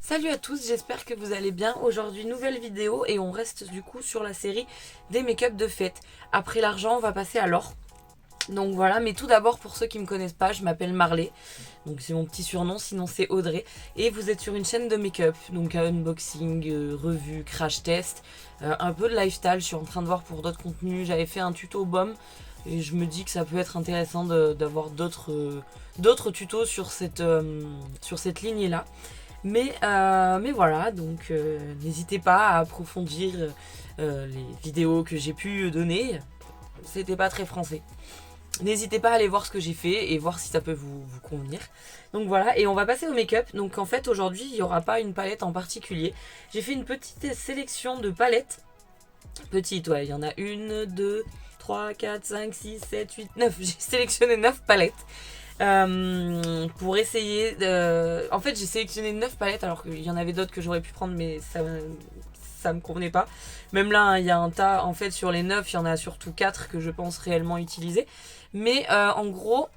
Salut à tous, j'espère que vous allez bien. Aujourd'hui, nouvelle vidéo et on reste du coup sur la série des make-up de fête. Après l'argent, on va passer à l'or. Donc voilà, mais tout d'abord, pour ceux qui me connaissent pas, je m'appelle Marley. Donc c'est mon petit surnom, sinon c'est Audrey. Et vous êtes sur une chaîne de make-up, donc unboxing, revue, crash test, un peu de lifestyle. Je suis en train de voir pour d'autres contenus. J'avais fait un tuto BOM et je me dis que ça peut être intéressant d'avoir d'autres tutos sur cette lignée-là. Mais voilà, donc n'hésitez pas à approfondir les vidéos que j'ai pu donner. C'était pas très français. N'hésitez pas à aller voir ce que j'ai fait et voir si ça peut vous convenir. Donc voilà, et on va passer au make-up. Donc en fait, aujourd'hui, il n'y aura pas une palette en particulier. J'ai fait une petite sélection de palettes. Petite, ouais, il y en a 1, 2, 3, 4, 5, 6, 7, 8, 9. J'ai sélectionné 9 palettes. Pour essayer de... En fait j'ai sélectionné 9 palettes alors qu'il y en avait d'autres que j'aurais pu prendre mais ça me convenait pas. Même là hein, il y a un tas, en fait sur les 9 il y en a surtout 4 que je pense réellement utiliser. Mais en gros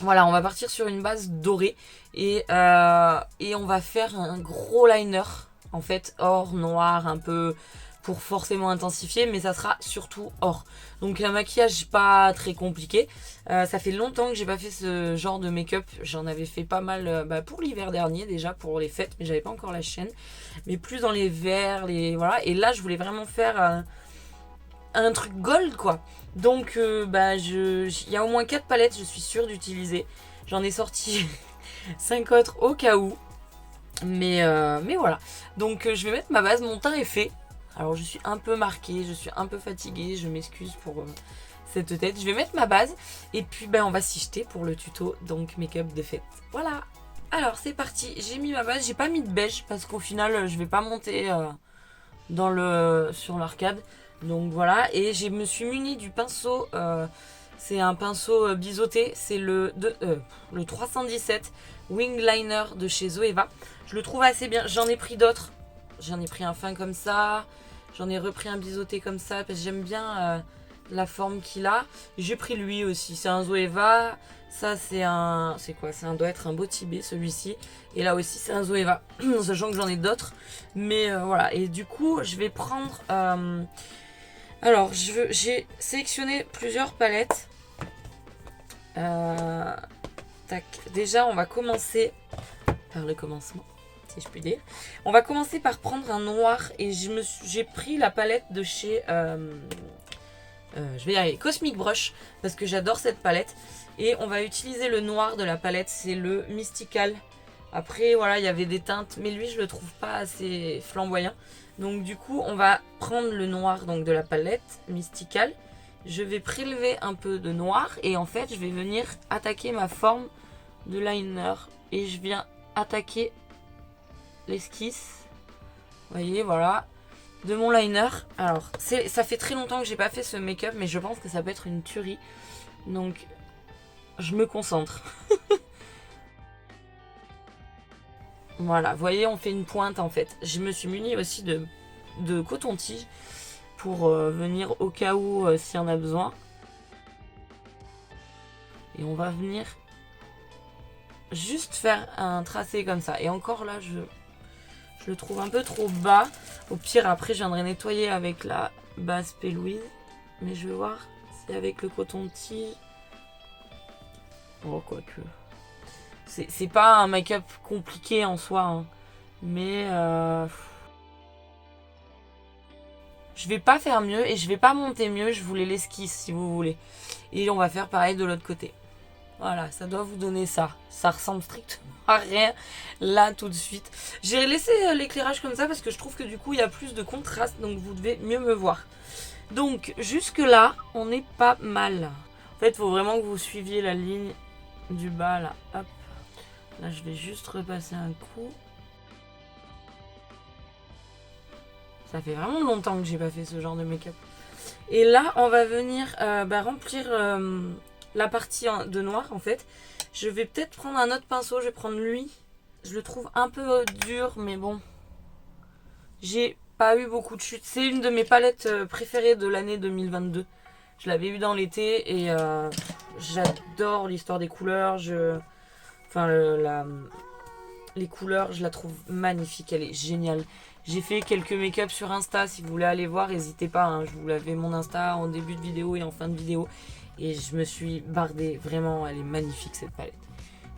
voilà, on va partir sur une base dorée et on va faire un gros liner en fait or, noir, un peu pour forcément intensifier, mais ça sera surtout or. Donc un maquillage pas très compliqué. Ça fait longtemps que j'ai pas fait ce genre de make-up. J'en avais fait pas mal pour l'hiver dernier déjà, pour les fêtes, mais j'avais pas encore la chaîne. Mais plus dans les verts, voilà. Et là je voulais vraiment faire un truc gold quoi. Donc il y a au moins 4 palettes, je suis sûre d'utiliser. J'en ai sorti 5 autres au cas où. Mais voilà. Donc je vais mettre ma base, mon teint est fait. Alors je suis un peu marquée, je suis un peu fatiguée, je m'excuse pour cette tête. Je vais mettre ma base et puis on va s'y jeter pour le tuto donc make-up de fête. Voilà. Alors c'est parti, j'ai mis ma base, j'ai pas mis de beige parce qu'au final je vais pas monter sur l'arcade. Donc voilà, et je me suis munie du pinceau, c'est un pinceau biseauté, c'est le 317 Wing Liner de chez Zoeva. Je le trouve assez bien, j'en ai pris d'autres, j'en ai pris un fin comme ça, j'en ai repris un biseauté comme ça, parce que j'aime bien la forme qu'il a. J'ai pris lui aussi, c'est un Zoeva, ça c'est quoi, doit être un beau Tibet celui-ci, et là aussi c'est un Zoeva, sachant que j'en ai d'autres, mais voilà, et du coup je vais prendre... alors, j'ai sélectionné plusieurs palettes. Tac. Déjà, on va commencer par le commencement, si je puis dire. On va commencer par prendre un noir et j'ai pris la palette de chez... je vais y arriver. Cosmic Brush, parce que j'adore cette palette. Et on va utiliser le noir de la palette, c'est le Mystical. Après, voilà, il y avait des teintes, mais lui, je le trouve pas assez flamboyant. Donc du coup, on va prendre le noir donc, de la palette Mystical. Je vais prélever un peu de noir et en fait, je vais venir attaquer ma forme de liner. Et je viens attaquer l'esquisse. Vous voyez, voilà, de mon liner. Alors, ça fait très longtemps que j'ai pas fait ce make-up, mais je pense que ça peut être une tuerie. Donc, je me concentre. Voilà, vous voyez, on fait une pointe en fait. Je me suis munie aussi de coton-tige pour venir au cas où s'il y en a besoin. Et on va venir juste faire un tracé comme ça. Et encore là, je le trouve un peu trop bas. Au pire, après, je viendrai nettoyer avec la base P. Louise. Mais je vais voir si avec le coton-tige... Oh, quoique... C'est pas un make-up compliqué en soi, hein. Mais je vais pas faire mieux et je vais pas monter mieux. Je voulais l'esquisse si vous voulez. Et on va faire pareil de l'autre côté. Voilà, ça doit vous donner ça. Ça ressemble strictement à rien là tout de suite. J'ai laissé l'éclairage comme ça parce que je trouve que du coup il y a plus de contraste. Donc vous devez mieux me voir. Donc jusque là, on est pas mal. En fait, il faut vraiment que vous suiviez la ligne du bas là. Hop. Là, je vais juste repasser un coup. Ça fait vraiment longtemps que j'ai pas fait ce genre de make-up. Et là, on va venir remplir la partie de noir, en fait. Je vais peut-être prendre un autre pinceau. Je vais prendre lui. Je le trouve un peu dur, mais bon. J'ai pas eu beaucoup de chutes. C'est une de mes palettes préférées de l'année 2022. Je l'avais eu dans l'été et j'adore l'histoire des couleurs. Enfin, les couleurs, je la trouve magnifique, elle est géniale. J'ai fait quelques make-up sur Insta, si vous voulez aller voir, n'hésitez pas, hein, je vous l'avais mon Insta en début de vidéo et en fin de vidéo. Et je me suis bardée, vraiment, elle est magnifique cette palette.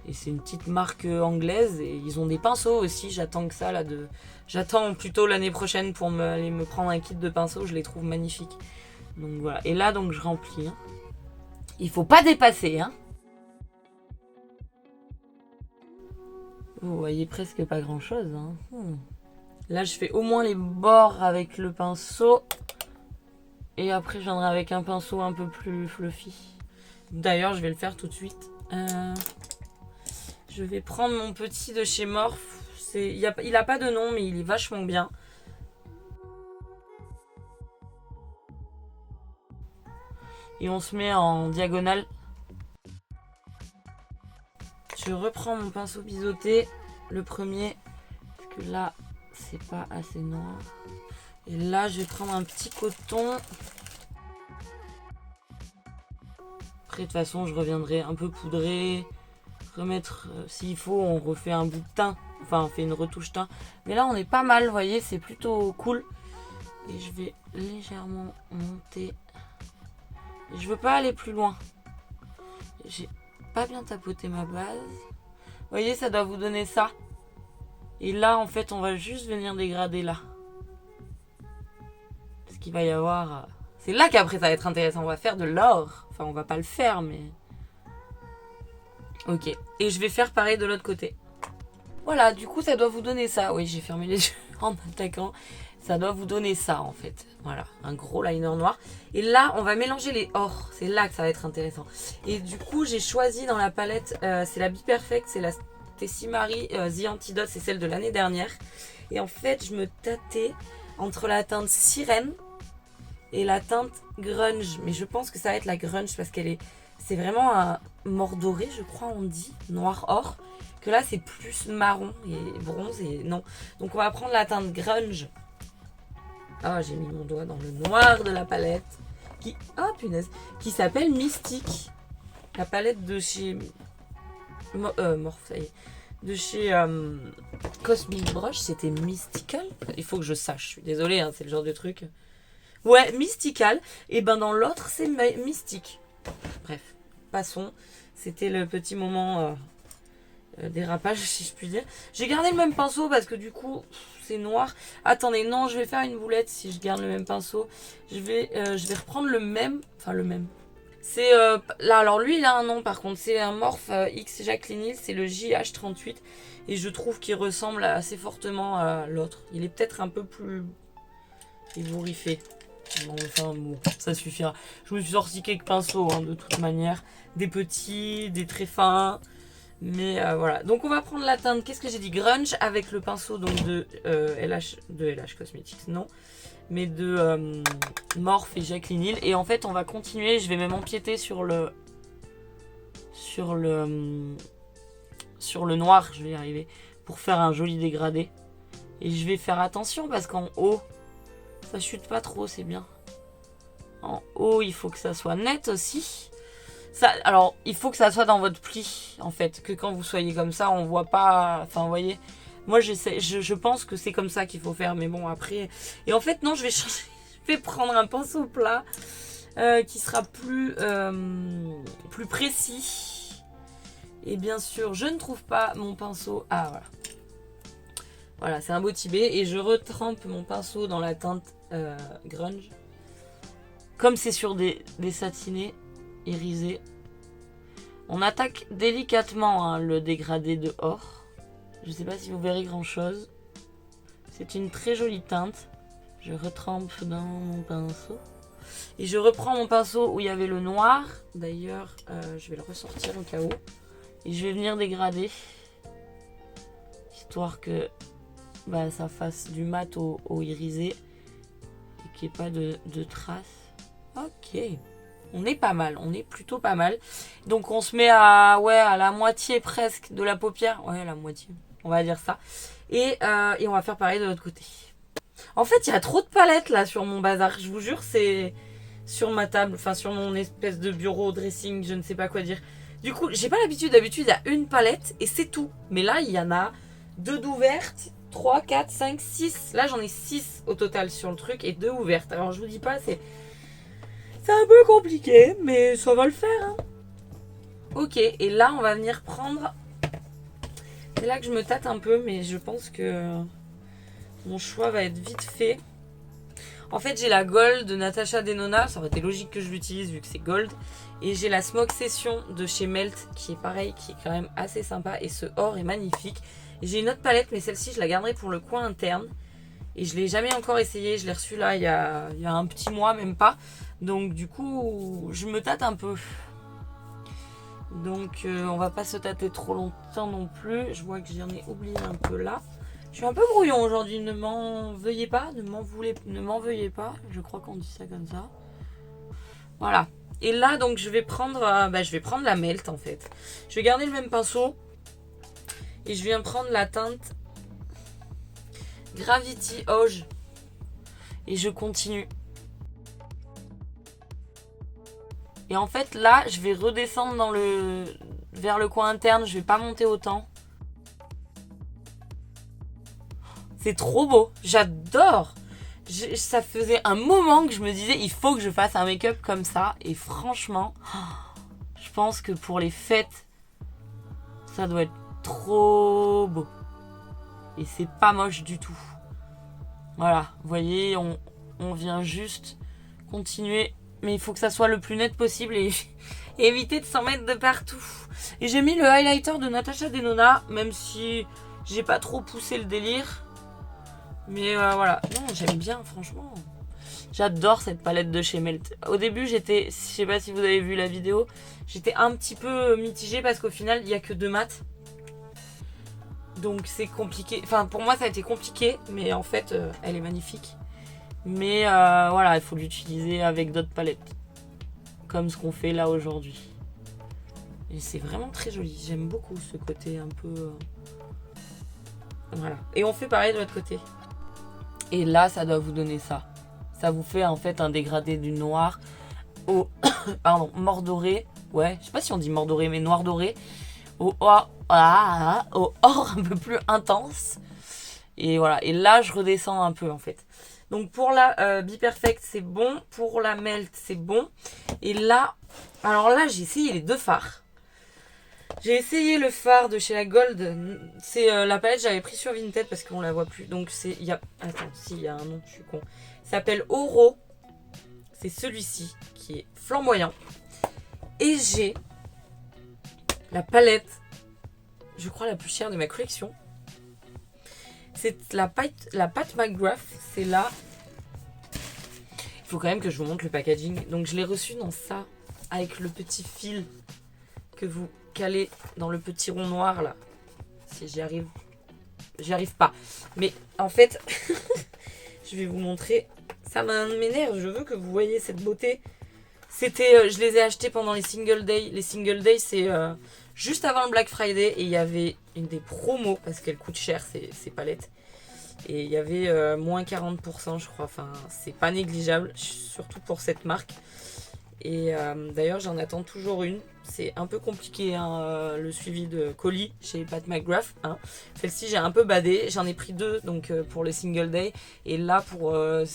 Et c'est une petite marque anglaise et ils ont des pinceaux aussi, j'attends que ça là de... J'attends plutôt l'année prochaine pour aller me prendre un kit de pinceaux, je les trouve magnifiques. Donc voilà, et là donc je remplis. Hein. Il faut pas dépasser, hein. Vous voyez presque pas grand chose, hein. Là je fais au moins les bords avec le pinceau. Et après je viendrai avec un pinceau un peu plus fluffy. D'ailleurs je vais le faire tout de suite. Je vais prendre mon petit de chez Morphe. Il a pas de nom, mais il est vachement bien. Et on se met en diagonale. Je reprends mon pinceau biseauté, le premier, parce que là, c'est pas assez noir. Et là, je vais prendre un petit coton. Après, de toute façon, je reviendrai un peu poudré. Remettre, s'il faut, on refait un bout de teint. Enfin, on fait une retouche teint. Mais là, on est pas mal, vous voyez, c'est plutôt cool. Et je vais légèrement monter. Et je veux pas aller plus loin. J'ai pas bien tapoté ma base. Vous voyez, ça doit vous donner ça. Et là, en fait, on va juste venir dégrader là. Parce qu'il va y avoir... C'est là qu'après, ça va être intéressant. On va faire de l'or. Enfin, on va pas le faire, mais... Ok. Et je vais faire pareil de l'autre côté. Voilà, du coup, ça doit vous donner ça. Oui, j'ai fermé les yeux en attaquant. Ça doit vous donner ça, en fait. Voilà, un gros liner noir. Et là, on va mélanger les ors. C'est là que ça va être intéressant. Et du coup, j'ai choisi dans la palette, c'est la Be Perfect, c'est la Tessie Marie The Antidote, c'est celle de l'année dernière. Et en fait, je me tâtais entre la teinte sirène et la teinte grunge. Mais je pense que ça va être la grunge parce qu'elle est... C'est vraiment un mordoré, je crois, on dit, noir-or. Que là, c'est plus marron et bronze et non. Donc, on va prendre la teinte grunge. Ah, j'ai mis mon doigt dans le noir de la palette. Punaise. Qui s'appelle Mystique. La palette de chez... Morphe, ça y est. De chez Cosmic Brush, c'était Mystical. Il faut que je sache, je suis désolée, hein, c'est le genre de truc. Ouais, Mystical. Et ben dans l'autre, c'est Mystique. Bref, passons. C'était le petit moment dérapage, si je puis dire. J'ai gardé le même pinceau parce que du coup, c'est noir. Attendez, non, je vais faire une boulette si je garde le même pinceau. Je vais reprendre le même. Enfin, le même. C'est là, alors lui, il a un nom par contre. C'est un Morphe X Jacqueline Hill. C'est le JH38. Et je trouve qu'il ressemble assez fortement à l'autre. Il est peut-être un peu plus ébouriffé. Bon, enfin bon, ça suffira. Je me suis sorti quelques pinceaux hein, de toute manière. Des petits, des très fins. Mais voilà. Donc on va prendre la teinte, qu'est-ce que j'ai dit, grunge avec le pinceau donc de LH Cosmetics, non. Mais de Morphe et Jacqueline Hill. Et en fait on va continuer, je vais même empiéter sur le noir, je vais y arriver, pour faire un joli dégradé. Et je vais faire attention parce qu'en haut, ça chute pas trop, c'est bien. En haut, il faut que ça soit net aussi. Ça, alors, il faut que ça soit dans votre pli, en fait. Que quand vous soyez comme ça, on voit pas... Enfin, vous voyez. Moi, je pense que c'est comme ça qu'il faut faire. Mais bon, après... Et en fait, non, je vais changer. Je vais prendre un pinceau plat qui sera plus précis. Et bien sûr, je ne trouve pas mon pinceau... Ah, voilà. Voilà, c'est un beau tibet. Et je retrempe mon pinceau dans la teinte grunge. Comme c'est sur des satinés irisés. On attaque délicatement hein, le dégradé de or. Je ne sais pas si vous verrez grand chose. C'est une très jolie teinte. Je retrempe dans mon pinceau. Et je reprends mon pinceau où il y avait le noir. D'ailleurs, je vais le ressortir au cas où. Et je vais venir dégrader. Histoire que ça fasse du mat au irisé. Et qu'il n'y ait pas de traces. Ok. On est pas mal. On est plutôt pas mal. Donc on se met à la moitié presque de la paupière. Ouais, la moitié. On va dire ça. Et on va faire pareil de l'autre côté. En fait, il y a trop de palettes là sur mon bazar. Je vous jure, c'est sur ma table. Enfin, sur mon espèce de bureau, dressing, je ne sais pas quoi dire. Du coup, j'ai pas l'habitude. D'habitude, il y a une palette et c'est tout. Mais là, il y en a 2 d'ouvertes, 3, 4, 5, 6. Là, j'en ai 6 au total sur le truc et 2 ouvertes. Alors, je vous dis pas, c'est un peu compliqué, mais ça va le faire. Hein. Ok, et là, on va venir prendre... C'est là que je me tâte un peu, mais je pense que mon choix va être vite fait. En fait, j'ai la Gold de Natasha Denona. Ça aurait été logique que je l'utilise vu que c'est Gold. Et j'ai la Smoke Session de chez Melt qui est pareil, qui est quand même assez sympa. Et ce or est magnifique. J'ai une autre palette, mais celle-ci, je la garderai pour le coin interne. Et je ne l'ai jamais encore essayé. Je l'ai reçue là il y a un petit mois, même pas. Donc du coup, je me tâte un peu. Donc on va pas se tâter trop longtemps non plus. Je vois que j'en ai oublié un peu là. Je suis un peu brouillon aujourd'hui, ne m'en veuillez pas, ne m'en veuillez pas. Je crois qu'on dit ça comme ça. Voilà. Et là donc je vais prendre la Melt en fait. Je vais garder le même pinceau. Et je viens prendre la teinte Gravity Auge. Et je continue. Et en fait là je vais redescendre vers le coin interne. Je vais pas monter autant. C'est trop beau. J'adore. Ça faisait un moment que je me disais il faut que je fasse un make-up comme ça. Et franchement, je pense que pour les fêtes, ça doit être trop beau. Et c'est pas moche du tout. Voilà, vous voyez, on vient juste continuer. Mais il faut que ça soit le plus net possible et éviter de s'en mettre de partout. Et j'ai mis le highlighter de Natasha Denona, même si j'ai pas trop poussé le délire. Mais voilà, non, j'aime bien, franchement. J'adore cette palette de chez Melt. Au début, je sais pas si vous avez vu la vidéo, j'étais un petit peu mitigée parce qu'au final, il n'y a que 2 mats. Donc c'est compliqué. Enfin, pour moi, ça a été compliqué, mais en fait, elle est magnifique. Mais voilà, il faut l'utiliser avec d'autres palettes. Comme ce qu'on fait là aujourd'hui. Et c'est vraiment très joli. J'aime beaucoup ce côté un peu... Voilà. Et on fait pareil de l'autre côté. Et là, ça doit vous donner ça. Ça vous fait en fait un dégradé du noir au mordoré. Ouais, je sais pas si on dit mordoré, mais noir doré. Au or un peu plus intense. Et voilà. Et là, je redescends un peu en fait. Donc pour la Be Perfect, c'est bon. Pour la Melt, c'est bon. Et là, alors là, j'ai essayé les 2 fards. J'ai essayé le fard de chez la Gold. C'est la palette que j'avais pris sur Vinted parce qu'on la voit plus. Donc c'est... Attends, si, il y a un nom, je suis con. Ça s'appelle Oro. C'est celui-ci qui est flamboyant. Et j'ai la palette, je crois la plus chère de ma collection. C'est la Pat McGrath. C'est là. Il faut quand même que je vous montre le packaging. Donc je l'ai reçu dans ça. Avec le petit fil que vous... calé dans le petit rond noir là. Si j'y arrive. J'y arrive pas. Mais en fait, je vais vous montrer. Ça m'énerve. Je veux que vous voyez cette beauté. C'était, je les ai achetés pendant les Single Day. Les Single Day, c'est juste avant le Black Friday. Et il y avait une des promos parce qu'elles coûtent cher ces palettes. Et il y avait moins 40%, je crois. Enfin, c'est pas négligeable. Surtout pour cette marque. Et d'ailleurs, j'en attends toujours une. C'est un peu compliqué hein, le suivi de colis chez Pat McGrath. Hein. Celle-ci, j'ai un peu badé. J'en ai pris 2 donc, pour les Single Day. Et là, pour le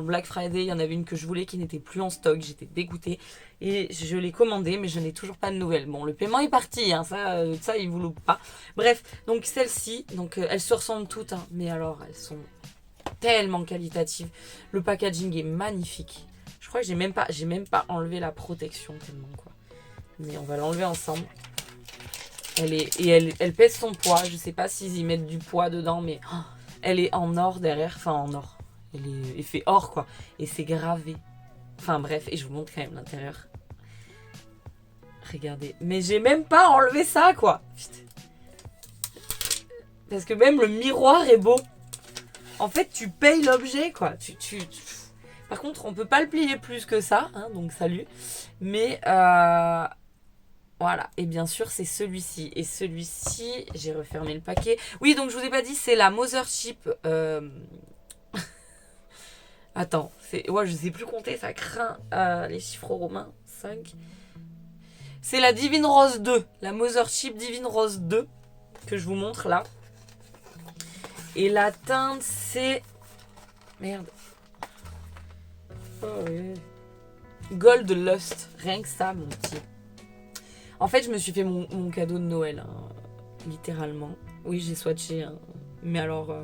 Black Friday, il y en avait une que je voulais qui n'était plus en stock. J'étais dégoûtée. Et je l'ai commandée, mais je n'ai toujours pas de nouvelles. Bon, le paiement est parti. Hein, ça, il ne vous loupe pas. Bref, donc celle-ci, donc, elles se ressemblent toutes. Hein, mais alors, elles sont tellement qualitatives. Le packaging est magnifique. Je crois que j'ai même pas enlevé la protection tellement quoi. Mais on va l'enlever ensemble. Elle pèse son poids. Je sais pas s'ils y mettent du poids dedans, mais elle est en or derrière. Enfin en or. Elle fait or quoi. Et c'est gravé. Enfin bref, et je vous montre quand même l'intérieur. Regardez. Mais j'ai même pas enlevé ça quoi. Putain. Parce que même le miroir est beau. En fait, tu payes l'objet quoi. Par contre, on peut pas le plier plus que ça, hein, donc salut. Mais voilà, et bien sûr, c'est celui-ci. Et celui-ci, j'ai refermé le paquet. Oui, donc je vous ai pas dit, c'est la Mothership. Attends, ouais, je sais plus compter, ça craint les chiffres romains. 5. C'est la Divine Rose 2, la Mothership Divine Rose 2, que je vous montre là. Et la teinte, c'est... Merde. Oh, ouais. Gold Lust. Rien que ça, mon petit. En fait, je me suis fait mon cadeau de Noël, hein, littéralement. Oui, j'ai swatché, hein, mais alors...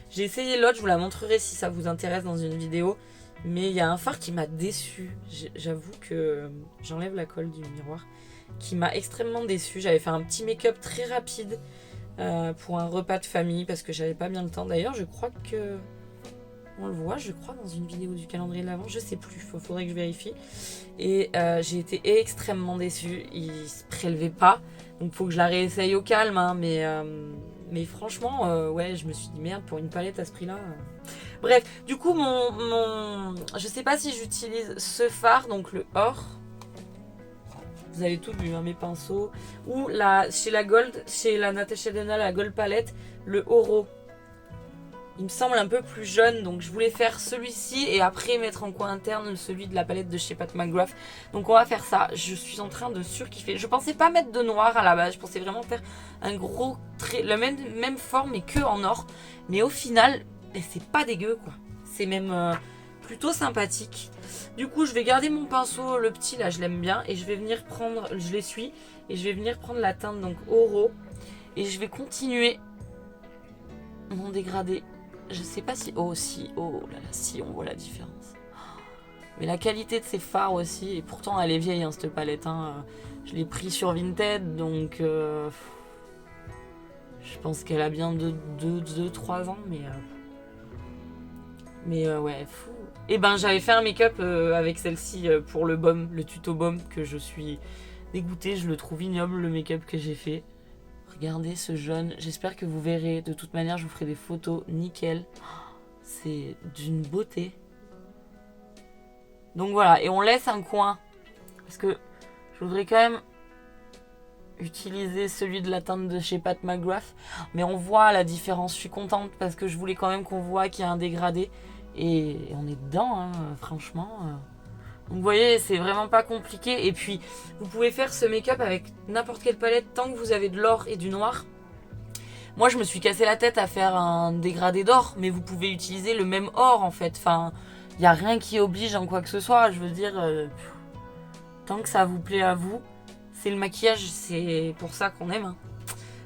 J'ai essayé l'autre, je vous la montrerai si ça vous intéresse dans une vidéo. Mais il y a un fard qui m'a déçu. J'avoue que j'enlève la colle du miroir. Qui m'a extrêmement déçu. J'avais fait un petit make-up très rapide pour un repas de famille parce que j'avais pas bien le temps. D'ailleurs, je crois que... On le voit, je crois, dans une vidéo du calendrier de l'Avent. Je sais plus, faudrait que je vérifie. Et j'ai été extrêmement déçue. Il se prélevait pas. Donc faut que je la réessaye au calme. Hein, mais franchement, ouais, je me suis dit merde, pour une palette à ce prix-là. Bref, du coup, je sais pas si j'utilise ce fard, donc le or. Vous avez tout vu, hein, mes pinceaux. Ou chez la Natasha Denona, la Gold Palette, le Oro. Il me semble un peu plus jaune, donc je voulais faire celui-ci et après mettre en coin interne celui de la palette de chez Pat McGrath. Donc on va faire ça. Je suis en train de surkiffer. Je pensais pas mettre de noir à la base, je pensais vraiment faire un gros trait, la même forme mais que en or. Mais au final, c'est pas dégueu quoi. C'est même plutôt sympathique. Du coup, je vais garder mon pinceau, le petit là, je l'aime bien. Et je vais venir prendre, je l'essuie, et je vais venir prendre la teinte donc Oro. Et je vais continuer mon dégradé. Je sais pas si... Oh, si. Oh là là, si, on voit la différence. Mais la qualité de ces fards aussi. Et pourtant, elle est vieille, hein, cette palette. Hein. Je l'ai pris sur Vinted, donc... je pense qu'elle a bien 2-3 ans, mais ouais, fou. Et ben, j'avais fait un make-up avec celle-ci pour le baume, le tuto baume, que je suis dégoûtée. Je le trouve ignoble, le make-up que j'ai fait. Regardez ce jaune, j'espère que vous verrez. De toute manière, je vous ferai des photos nickel. C'est d'une beauté. Donc voilà, et on laisse un coin. Parce que je voudrais quand même utiliser celui de la teinte de chez Pat McGrath. Mais on voit la différence, je suis contente parce que je voulais quand même qu'on voit qu'il y a un dégradé. Et on est dedans, hein, franchement... Donc vous voyez, c'est vraiment pas compliqué. Et puis, vous pouvez faire ce make-up avec n'importe quelle palette tant que vous avez de l'or et du noir. Moi, je me suis cassé la tête à faire un dégradé d'or, mais vous pouvez utiliser le même or en fait. Enfin, il n'y a rien qui oblige en quoi que ce soit. Je veux dire, tant que ça vous plaît à vous, c'est le maquillage, c'est pour ça qu'on aime. Hein.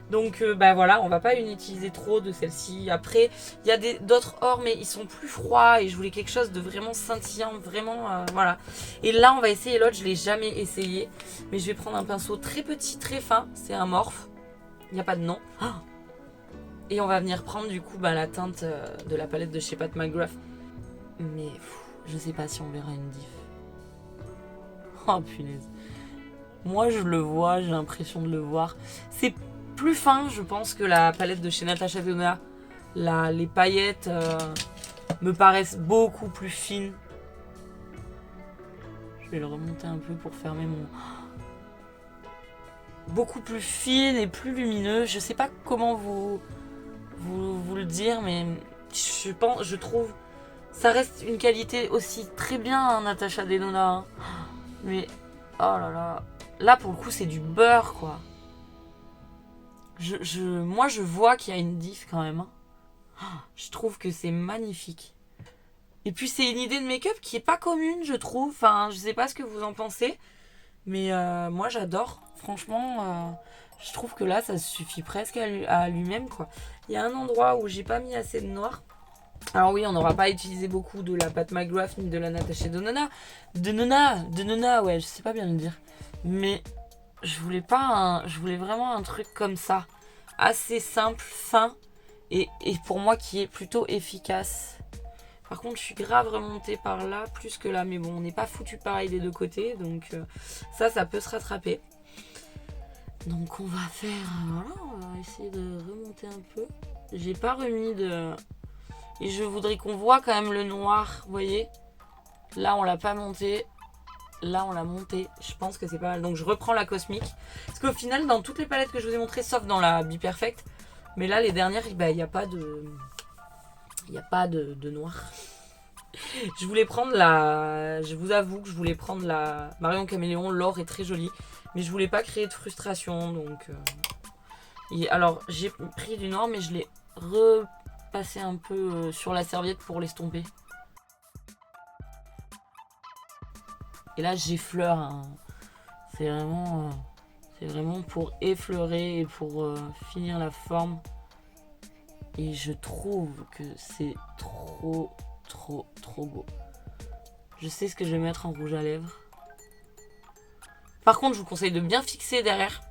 Donc bah voilà, on va pas utiliser trop de celle-ci. Après, il y a d'autres ors, mais ils sont plus froids et je voulais quelque chose de vraiment scintillant, vraiment, voilà. Et là, on va essayer l'autre, je l'ai jamais essayé. Mais je vais prendre un pinceau très petit, très fin, c'est un morphe. Il n'y a pas de nom. Et on va venir prendre du coup la teinte de la palette de chez Pat McGrath. Mais je sais pas si on verra une diff. Oh punaise. Moi, je le vois, j'ai l'impression de le voir. C'est plus fin, je pense, que la palette de chez Natasha Denona. Les paillettes me paraissent beaucoup plus fines. Je vais le remonter un peu pour fermer mon... Beaucoup plus fine et plus lumineux. Je sais pas comment vous le dire, mais je trouve... Ça reste une qualité aussi très bien, hein, Natasha Denona. Hein. Mais, oh là là... Là, pour le coup, c'est du beurre, quoi. Moi, je vois qu'il y a une diff quand même. Hein. Je trouve que c'est magnifique. Et puis, c'est une idée de make-up qui est pas commune, je trouve. Enfin, je sais pas ce que vous en pensez. Mais moi, j'adore. Franchement, je trouve que là, ça suffit presque à lui-même, quoi. Il y a un endroit où j'ai pas mis assez de noir. Alors oui, on n'aura pas utilisé beaucoup de la Pat McGrath ni de la Natasha Denona. Denona, ouais, je sais pas bien le dire. Mais... Je voulais vraiment un truc comme ça, assez simple, fin, et pour moi qui est plutôt efficace. Par contre, je suis grave remontée par là, plus que là, mais bon, on n'est pas foutu pareil des deux côtés, donc ça peut se rattraper. Donc on va faire, voilà, on va essayer de remonter un peu. J'ai pas remis de... Et je voudrais qu'on voit quand même le noir, vous voyez. Là, on l'a pas monté. Là, on l'a monté. Je pense que c'est pas mal. Donc, je reprends la cosmique. Parce qu'au final, dans toutes les palettes que je vous ai montrées, sauf dans la Be Perfect, mais là, les dernières, il n'y a pas de... Il n'y a pas de noir. Je voulais prendre la... Je vous avoue que je voulais prendre la Marion Caméléon. L'or est très joli. Mais je voulais pas créer de frustration. Donc... Alors, j'ai pris du noir, mais je l'ai repasser un peu sur la serviette pour l'estomper. Et là j'effleure, hein. C'est vraiment pour effleurer et pour finir la forme. Et je trouve que c'est trop beau. Je sais ce que je vais mettre en rouge à lèvres. Par contre, je vous conseille de bien fixer derrière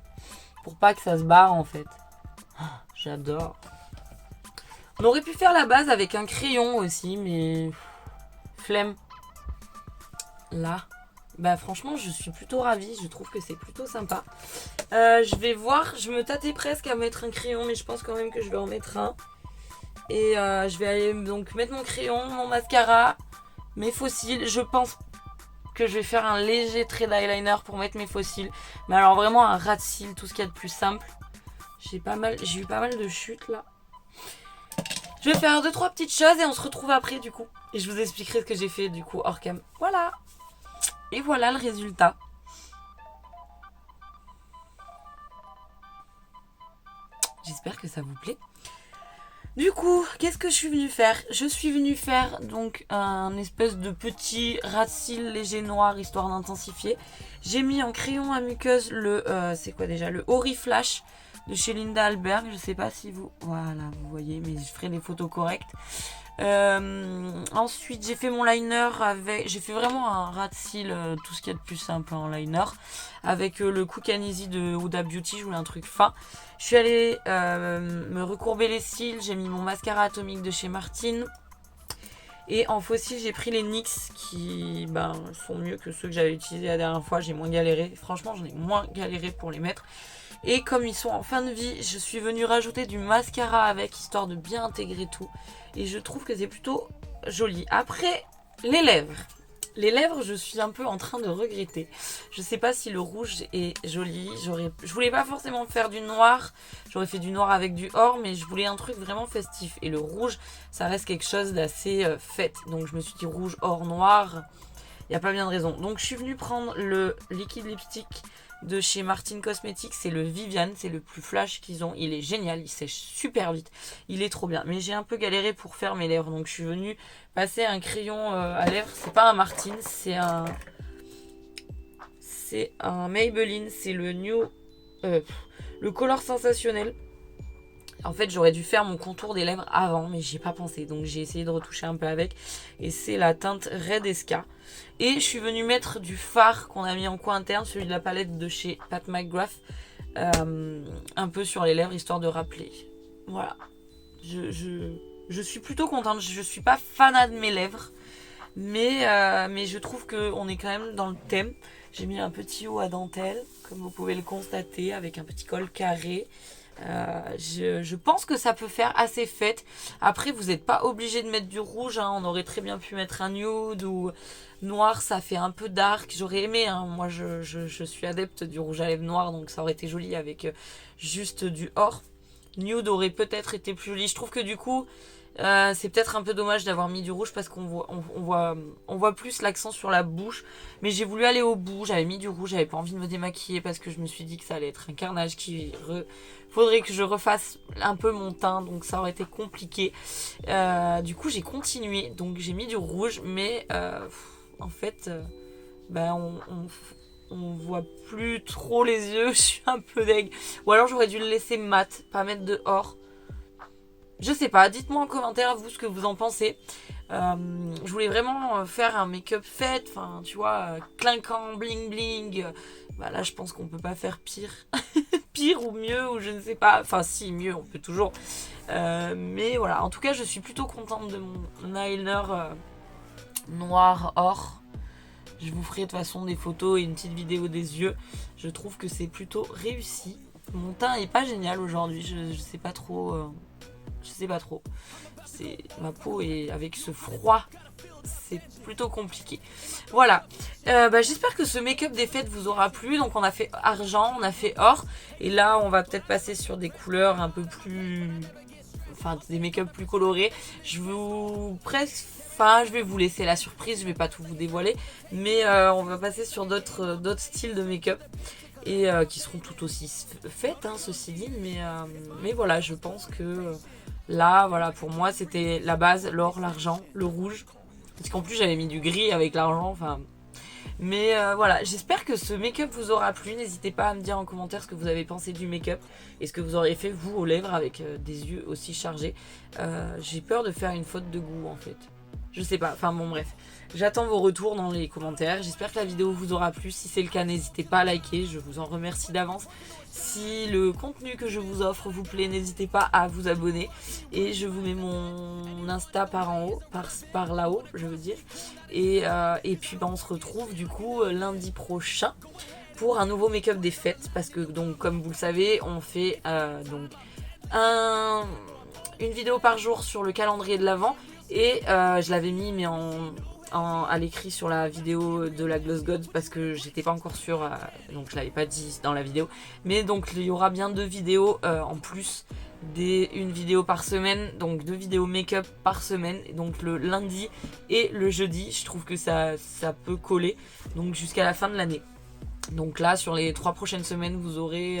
pour pas que ça se barre en fait. J'adore. On aurait pu faire la base avec un crayon aussi, mais flemme. Là, bah franchement, je suis plutôt ravie. Je trouve que c'est plutôt sympa. Je vais voir. Je me tâtais presque à mettre un crayon, mais je pense quand même que je vais en mettre un. Et je vais aller donc mettre mon crayon, mon mascara, mes faux cils. Je pense que je vais faire un léger trait d'eyeliner pour mettre mes faux cils. Mais alors vraiment un ras de cils, tout ce qu'il y a de plus simple. J'ai eu pas mal de chutes là. Je vais faire 2-3 petites choses et on se retrouve après du coup. Et je vous expliquerai ce que j'ai fait du coup hors cam. Voilà. Et voilà le résultat. J'espère que ça vous plaît. Du coup, qu'est-ce que je suis venue faire? Je suis venue faire donc un espèce de petit ras de cils léger noir histoire d'intensifier. J'ai mis en crayon à muqueuse le c'est quoi déjà, le Oriflash de chez Linda Alberg. Je sais pas si vous vous voyez, mais je ferai des photos correctes. Ensuite j'ai fait mon liner avec, j'ai fait vraiment un ras de cils, tout ce qu'il y a de plus simple en liner, avec le Cook and Easy de Huda Beauty. Je voulais un truc fin. Je suis allée me recourber les cils. J'ai mis mon mascara atomique de chez Martine. Et en faux cils j'ai pris les NYX qui sont mieux que ceux que j'avais utilisés la dernière fois. J'ai moins galéré, franchement j'en ai moins galéré pour les mettre. Et comme ils sont en fin de vie, je suis venue rajouter du mascara avec, histoire de bien intégrer tout. Et je trouve que c'est plutôt joli. Après, les lèvres. Les lèvres, je suis un peu en train de regretter. Je sais pas si le rouge est joli. Je voulais pas forcément faire du noir. J'aurais fait du noir avec du or, mais je voulais un truc vraiment festif. Et le rouge, ça reste quelque chose d'assez fête. Donc je me suis dit rouge, or, noir. Il n'y a pas bien de raison. Donc je suis venue prendre le liquide lipstick de chez Martine Cosmetics. C'est le Viviane, c'est le plus flash qu'ils ont. Il est génial, il sèche super vite. Il est trop bien. Mais j'ai un peu galéré pour faire mes lèvres. Donc je suis venue passer un crayon à lèvres. C'est pas un Martine, c'est un Maybelline. C'est le le Color Sensationnel. En fait, j'aurais dû faire mon contour des lèvres avant, mais j'y ai pas pensé. Donc, j'ai essayé de retoucher un peu avec. Et c'est la teinte Red Esca. Et je suis venue mettre du fard qu'on a mis en coin interne, celui de la palette de chez Pat McGrath. Un peu sur les lèvres, histoire de rappeler. Voilà. Je suis plutôt contente. Je suis pas fanat de mes lèvres. Mais je trouve qu'on est quand même dans le thème. J'ai mis un petit haut à dentelle, comme vous pouvez le constater, avec un petit col carré. Je pense que ça peut faire assez fête. Après, vous n'êtes pas obligé de mettre du rouge, hein. On aurait très bien pu mettre un nude ou noir, ça fait un peu dark. J'aurais aimé, hein. Moi je suis adepte du rouge à lèvres noir, donc ça aurait été joli avec juste du or. Nude aurait peut-être été plus joli. Je trouve que du coup c'est peut-être un peu dommage d'avoir mis du rouge parce qu'on voit plus l'accent sur la bouche. Mais j'ai voulu aller au bout, j'avais mis du rouge, j'avais pas envie de me démaquiller parce que je me suis dit que ça allait être un carnage, faudrait que je refasse un peu mon teint, donc ça aurait été compliqué. Du coup j'ai continué, donc j'ai mis du rouge, mais en fait on voit plus trop les yeux, je suis un peu deg. Ou alors j'aurais dû le laisser mat, pas mettre de or. Je sais pas, dites-moi en commentaire vous ce que vous en pensez. Je voulais vraiment faire un make-up fête, enfin tu vois, clinquant, bling bling. Là je pense qu'on peut pas faire pire. Pire ou mieux, ou je ne sais pas. Enfin si, mieux, on peut toujours. Mais voilà, en tout cas je suis plutôt contente de mon eyeliner noir or. Je vous ferai de toute façon des photos et une petite vidéo des yeux. Je trouve que c'est plutôt réussi. Mon teint est pas génial aujourd'hui, je sais pas trop. Je sais pas trop. Ma peau est avec ce froid, c'est plutôt compliqué. Voilà. J'espère que ce make-up des fêtes vous aura plu. Donc on a fait argent, on a fait or. Et là on va peut-être passer sur des couleurs un peu plus... Enfin des make-up plus colorés. Je vais vous laisser la surprise, je vais pas tout vous dévoiler. Mais on va passer sur d'autres styles de make-up. Et qui seront tout aussi faites, hein, ceci dit. Mais voilà, je pense que Là, voilà, pour moi, c'était la base, l'or, l'argent, le rouge. Parce qu'en plus, j'avais mis du gris avec l'argent, enfin... Mais voilà, j'espère que ce make-up vous aura plu. N'hésitez pas à me dire en commentaire ce que vous avez pensé du make-up et ce que vous auriez fait vous aux lèvres avec des yeux aussi chargés. J'ai peur de faire une faute de goût en fait. Je sais pas, enfin bon bref. J'attends vos retours dans les commentaires. J'espère que la vidéo vous aura plu. Si c'est le cas, n'hésitez pas à liker. Je vous en remercie d'avance. Si le contenu que je vous offre vous plaît, n'hésitez pas à vous abonner. Et je vous mets mon Insta par en haut, par là-haut, je veux dire. Et puis on se retrouve du coup lundi prochain pour un nouveau make-up des fêtes. Parce que donc comme vous le savez, on fait donc une vidéo par jour sur le calendrier de l'Avent. Et je l'avais mis mais à l'écrit sur la vidéo de la Gloss God parce que j'étais pas encore sûre, donc je l'avais pas dit dans la vidéo. Mais donc il y aura bien 2 vidéos en plus, une vidéo par semaine, donc 2 vidéos make-up par semaine, donc le lundi et le jeudi. Je trouve que ça peut coller, donc jusqu'à la fin de l'année. Donc là sur les 3 prochaines semaines vous aurez...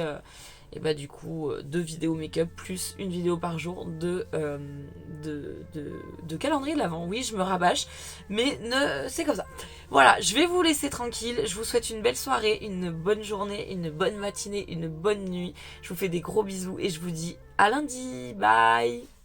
et bah du coup 2 vidéos make-up plus une vidéo par jour de calendrier de l'Avent. Oui, je me rabâche, mais c'est comme ça. Voilà, je vais vous laisser tranquille. Je vous souhaite une belle soirée, une bonne journée, une bonne matinée, une bonne nuit. Je vous fais des gros bisous et je vous dis à lundi. Bye.